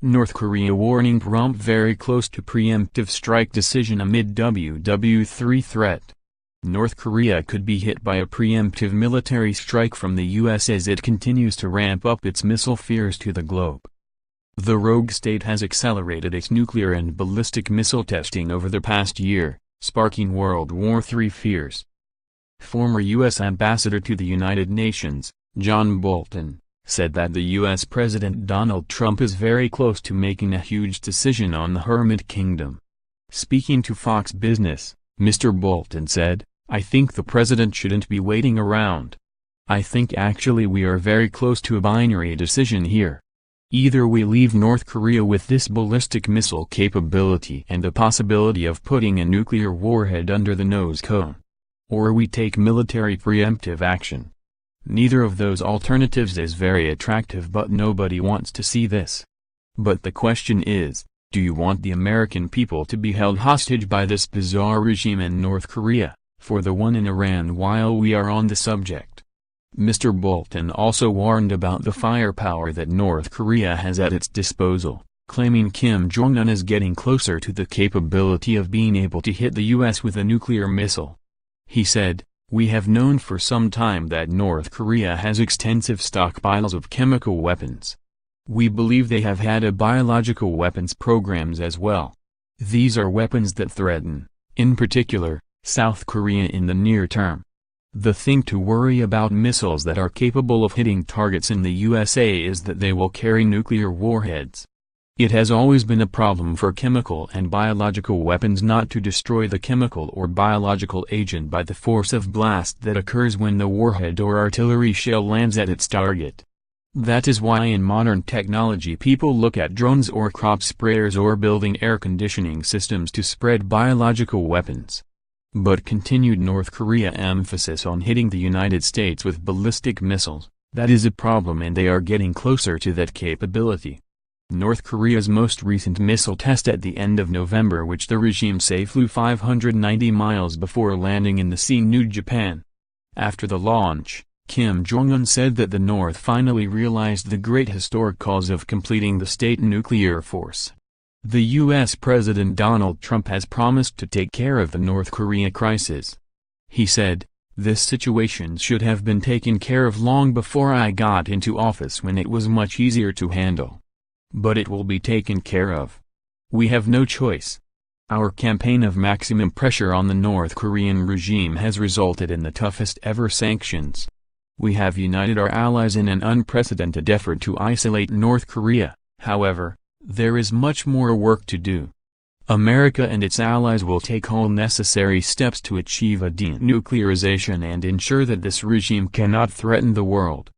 North Korea warning prompt very close to preemptive strike decision amid WW3 threat. North Korea could be hit by a preemptive military strike from the U.S. as it continues to ramp up its missile fears to the globe. The rogue state has accelerated its nuclear and ballistic missile testing over the past year, sparking World War III fears. Former U.S. Ambassador to the United Nations, John Bolton, said that the U.S. President Donald Trump is very close to making a huge decision on the Hermit Kingdom. Speaking to Fox Business, Mr. Bolton said, "I think the president shouldn't be waiting around. I think actually we are very close to a binary decision here. Either we leave North Korea with this ballistic missile capability and the possibility of putting a nuclear warhead under the nose cone, or we take military preemptive action. Neither of those alternatives is very attractive, but nobody wants to see this. But the question is, do you want the American people to be held hostage by this bizarre regime in North Korea, for the one in Iran while we are on the subject?" Mr. Bolton also warned about the firepower that North Korea has at its disposal, claiming Kim Jong-un is getting closer to the capability of being able to hit the U.S. with a nuclear missile. He said, "We have known for some time that North Korea has extensive stockpiles of chemical weapons. We believe they have had a biological weapons programs as well. These are weapons that threaten, in particular, South Korea in the near term. The thing to worry about missiles that are capable of hitting targets in the USA is that they will carry nuclear warheads. It has always been a problem for chemical and biological weapons not to destroy the chemical or biological agent by the force of blast that occurs when the warhead or artillery shell lands at its target. That is why in modern technology people look at drones or crop sprayers or building air conditioning systems to spread biological weapons." But continued North Korea emphasis on hitting the United States with ballistic missiles, that is a problem and they are getting closer to that capability. North Korea's most recent missile test at the end of November, which the regime say flew 590 miles before landing in the sea New Japan. After the launch, Kim Jong-un said that the North finally realized the great historic cause of completing the state nuclear force. The U.S. President Donald Trump has promised to take care of the North Korea crisis. He said, "This situation should have been taken care of long before I got into office when it was much easier to handle. But it will be taken care of. We have no choice. Our campaign of maximum pressure on the North Korean regime has resulted in the toughest ever sanctions. We have united our allies in an unprecedented effort to isolate North Korea. However, there is much more work to do. America and its allies will take all necessary steps to achieve a denuclearization and ensure that this regime cannot threaten the world."